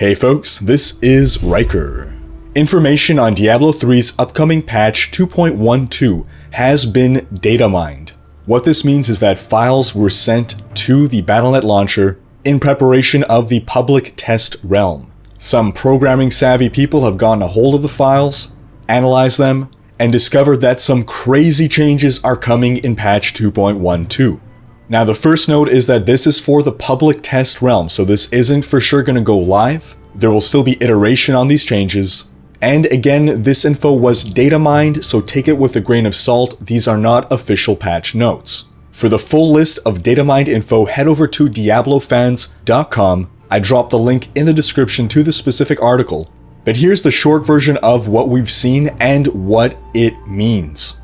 Hey folks, this is Riker. Information on Diablo 3's upcoming patch 2.12 has been data mined. What this means is that files were sent to the Battle.net launcher in preparation of the public test realm. Some programming savvy people have gotten a hold of the files, analyzed them, and discovered that some crazy changes are coming in patch 2.12. Now the first note is that this is for the public test realm, so this isn't for sure going to go live. There will still be iteration on these changes. And again, this info was data mined, so take it with a grain of salt. These are not official patch notes. For the full list of data mined info, head over to diablofans.com. I dropped the link in the description to the specific article. But here's the short version of what we've seen and what it means.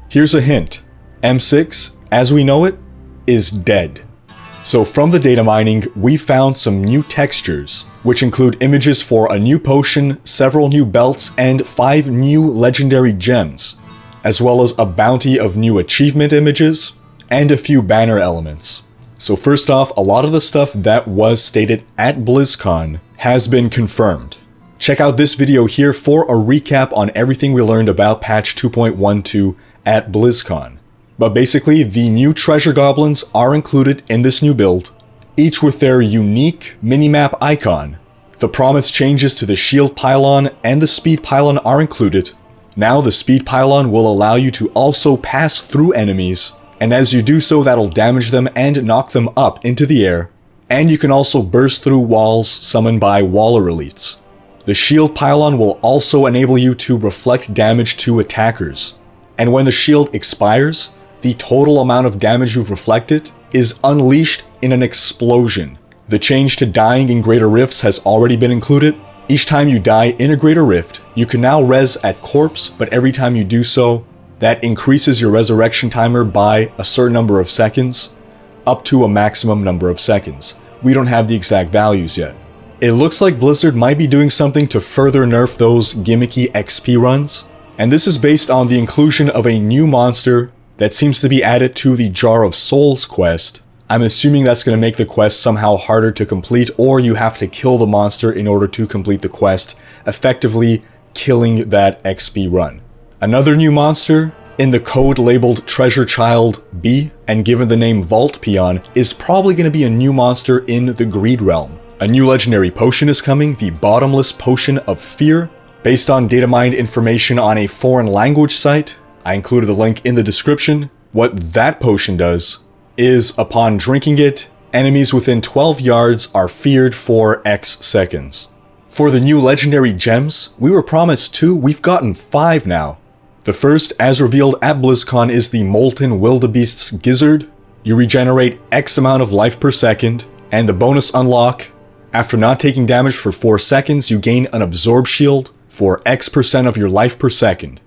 Here's a hint. M6, as we know it, is dead. So from the data mining, we found some new textures, which include images for a new potion, several new belts, and 5 new legendary gems, as well as a bounty of new achievement images, and a few banner elements. So first off, a lot of the stuff that was stated at BlizzCon has been confirmed. Check out this video here for a recap on everything we learned about patch 2.12 at BlizzCon. But basically, the new treasure goblins are included in this new build, each with their unique minimap icon. The promised changes to the shield pylon and the speed pylon are included. Now the speed pylon will allow you to also pass through enemies, and as you do so, that'll damage them and knock them up into the air. And you can also burst through walls summoned by Waller elites. The shield pylon will also enable you to reflect damage to attackers. And when the shield expires, the total amount of damage you've reflected is unleashed in an explosion. The change to dying in greater rifts has already been included. Each time you die in a greater rift, you can now res at corpse, but every time you do so, that increases your resurrection timer by a certain number of seconds, up to a maximum number of seconds. We don't have the exact values yet. It looks like Blizzard might be doing something to further nerf those gimmicky XP runs, and this is based on the inclusion of a new monster that seems to be added to the Jar of Souls quest. I'm assuming that's going to make the quest somehow harder to complete, or you have to kill the monster in order to complete the quest, effectively killing that XP run. Another new monster, in the code labeled Treasure Child B, and given the name Vault Peon, is probably going to be a new monster in the Greed Realm. A new legendary potion is coming, the Bottomless Potion of Fear, based on data mined information on a foreign language site. I included the link in the description. What that potion does is, upon drinking it, enemies within 12 yards are feared for X seconds. For the new legendary gems, we were promised 2, we've gotten 5 now. The first, as revealed at BlizzCon, is the Molten Wildebeest's Gizzard. You regenerate X amount of life per second, and the bonus unlock, after not taking damage for 4 seconds, you gain an Absorb Shield for X% of your life per second.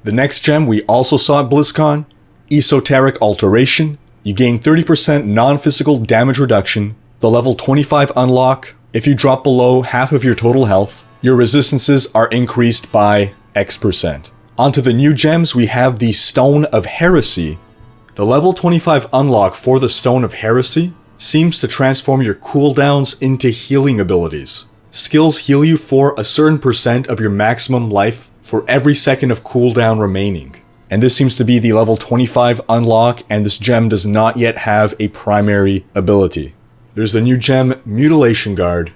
The next gem we also saw at BlizzCon, Esoteric Alteration. You gain 30% non-physical damage reduction. The level 25 unlock, if you drop below half of your total health, your resistances are increased by X%. Onto the new gems, we have the Stone of Heresy. The level 25 unlock for the Stone of Heresy seems to transform your cooldowns into healing abilities. Skills heal you for a certain percent of your maximum life for every second of cooldown remaining. And this seems to be the level 25 unlock, and this gem does not yet have a primary ability. There's the new gem Mutilation Guard.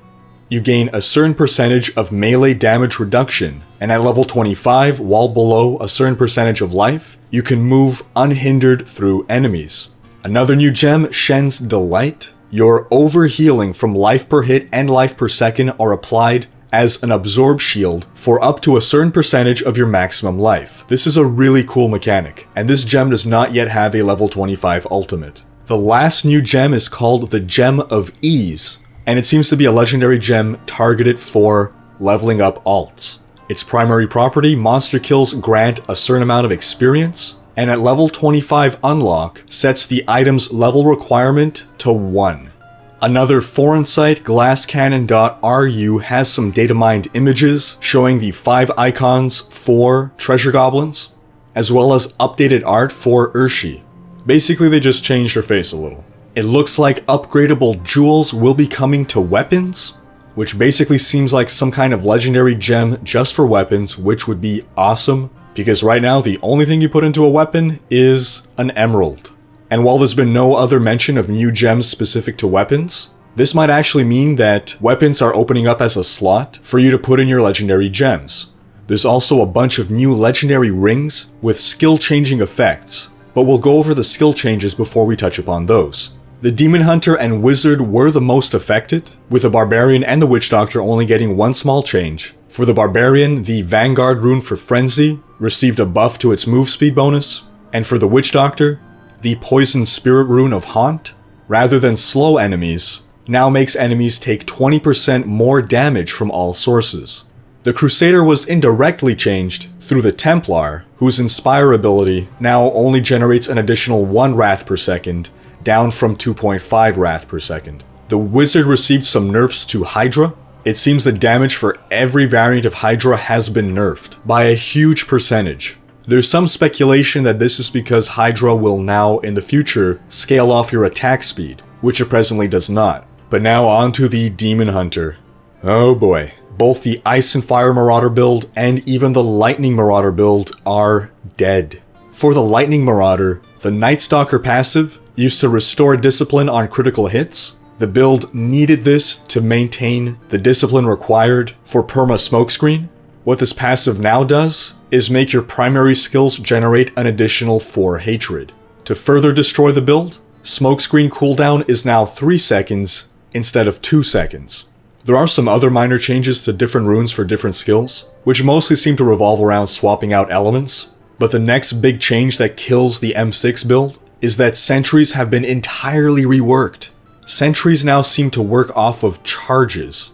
You gain a certain percentage of melee damage reduction, and at level 25, while below a certain percentage of life, you can move unhindered through enemies. Another new gem, Shen's Delight. Your overhealing from life per hit and life per second are applied as an Absorb Shield for up to a certain percentage of your maximum life. This is a really cool mechanic, and this gem does not yet have a level 25 ultimate. The last new gem is called the Gem of Ease, and it seems to be a legendary gem targeted for leveling up alts. Its primary property, monster kills grant a certain amount of experience, and at level 25 unlock, sets the item's level requirement to 1. Another foreign site, glasscannon.ru, has some data mined images showing the 5 icons for treasure goblins, as well as updated art for Urshi. Basically, they just changed her face a little. It looks like upgradable jewels will be coming to weapons. which basically seems like some kind of legendary gem just for weapons, which would be awesome, because right now the only thing you put into a weapon is an emerald. And while there's been no other mention of new gems specific to weapons, this might actually mean that weapons are opening up as a slot for you to put in your legendary gems. There's also a bunch of new legendary rings with skill-changing effects, but we'll go over the skill changes before we touch upon those. The Demon Hunter and Wizard were the most affected, with the Barbarian and the Witch Doctor only getting one small change. For the Barbarian, the Vanguard rune for Frenzy received a buff to its move speed bonus, and for the Witch Doctor, the Poison Spirit rune of Haunt, rather than slow enemies, now makes enemies take 20% more damage from all sources. The Crusader was indirectly changed through the Templar, whose Inspire ability now only generates an additional 1 Wrath per second, down from 2.5 Wrath per second. The Wizard received some nerfs to Hydra. It seems the damage for every variant of Hydra has been nerfed by a huge percentage. There's some speculation that this is because Hydra will now, in the future, scale off your attack speed, which it presently does not. But now on to the Demon Hunter. Oh boy. Both the Ice and Fire Marauder build and even the Lightning Marauder build are dead. For the Lightning Marauder, the Night Stalker passive used to restore discipline on critical hits. The build needed this to maintain the discipline required for perma smokescreen. What this passive now does is make your primary skills generate an additional 4 hatred. To further destroy the build, smokescreen cooldown is now 3 seconds instead of 2 seconds. There are some other minor changes to different runes for different skills, which mostly seem to revolve around swapping out elements, but the next big change that kills the M6 build is that sentries have been entirely reworked. Sentries now seem to work off of charges.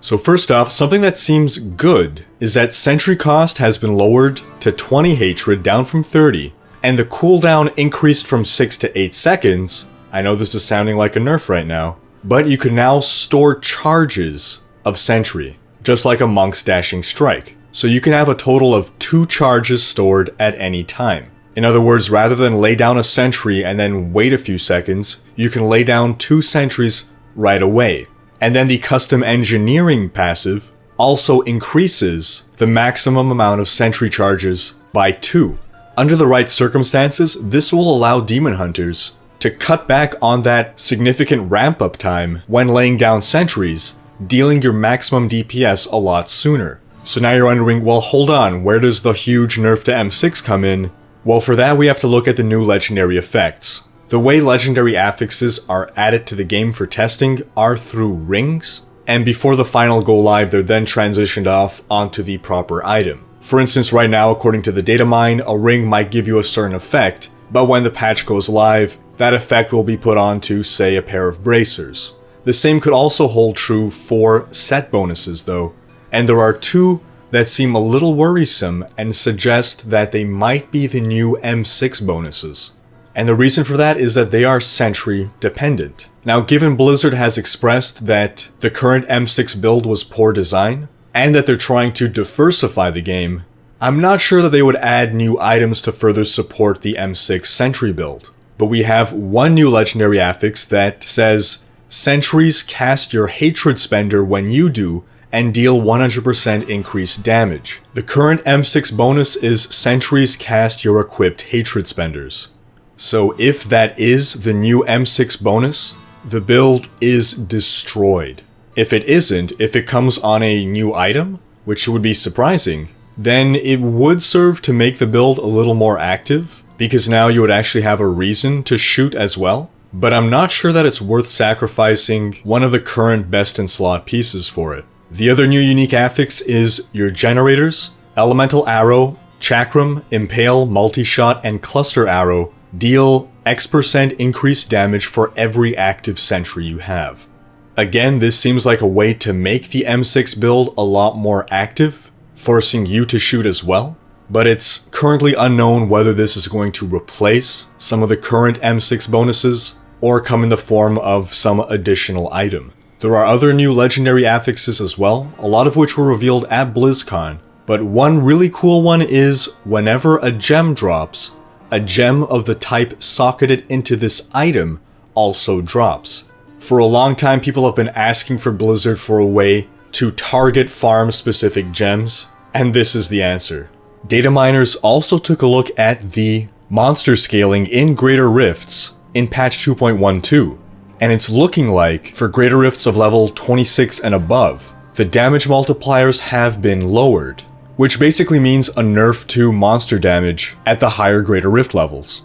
So first off, something that seems good is that sentry cost has been lowered to 20 hatred down from 30, and the cooldown increased from 6 to 8 seconds. I know this is sounding like a nerf right now, but you can now store charges of sentry, just like a Monk's Dashing Strike. So you can have a total of 2 charges stored at any time. In other words, rather than lay down a sentry and then wait a few seconds, you can lay down 2 sentries right away. And then the Custom Engineering passive also increases the maximum amount of sentry charges by 2. Under the right circumstances, this will allow Demon Hunters to cut back on that significant ramp-up time when laying down sentries, dealing your maximum DPS a lot sooner. So now you're wondering, well hold on, where does the huge nerf to M6 come in? Well, for that we have to look at the new legendary effects. The way legendary affixes are added to the game for testing are through rings, and before the final go live they're then transitioned off onto the proper item. For instance, right now, according to the Datamined, a ring might give you a certain effect, but when the patch goes live, that effect will be put onto, say, a pair of bracers. The same could also hold true for set bonuses though, and there are 2 that seem a little worrisome and suggest that they might be the new M6 bonuses. And the reason for that is that they are sentry dependent. Now, given Blizzard has expressed that the current M6 build was poor design, and that they're trying to diversify the game, I'm not sure that they would add new items to further support the M6 sentry build. But we have one new legendary affix that says, sentries cast your hatred spender when you do, and deal 100% increased damage. The current M6 bonus is sentries cast your equipped hatred spenders. So if that is the new M6 bonus, the build is destroyed. If it isn't, if it comes on a new item, which would be surprising, then it would serve to make the build a little more active, because now you would actually have a reason to shoot as well. But I'm not sure that it's worth sacrificing one of the current best in slot pieces for it. The other new unique affix is your generators. Elemental Arrow, Chakram, Impale, Multi-Shot, and Cluster Arrow deal X% increased damage for every active sentry you have. Again, this seems like a way to make the M6 build a lot more active, forcing you to shoot as well, but it's currently unknown whether this is going to replace some of the current M6 bonuses or come in the form of some additional item. There are other new legendary affixes as well, a lot of which were revealed at BlizzCon, but one really cool one is whenever a gem drops, a gem of the type socketed into this item also drops. For a long time, people have been asking for Blizzard for a way to target farm-specific gems, and this is the answer. Data miners also took a look at the monster scaling in Greater Rifts in patch 2.12, and it's looking like, for Greater Rifts of level 26 and above, the damage multipliers have been lowered, which basically means a nerf to monster damage at the higher Greater Rift levels.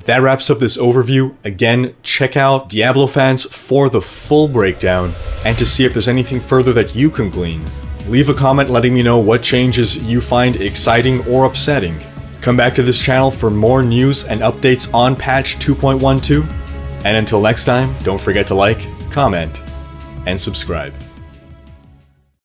That wraps up this overview. Again, check out Diablo Fans for the full breakdown, and to see if there's anything further that you can glean. Leave a comment letting me know what changes you find exciting or upsetting. Come back to this channel for more news and updates on patch 2.12, and until next time, don't forget to like, comment, and subscribe.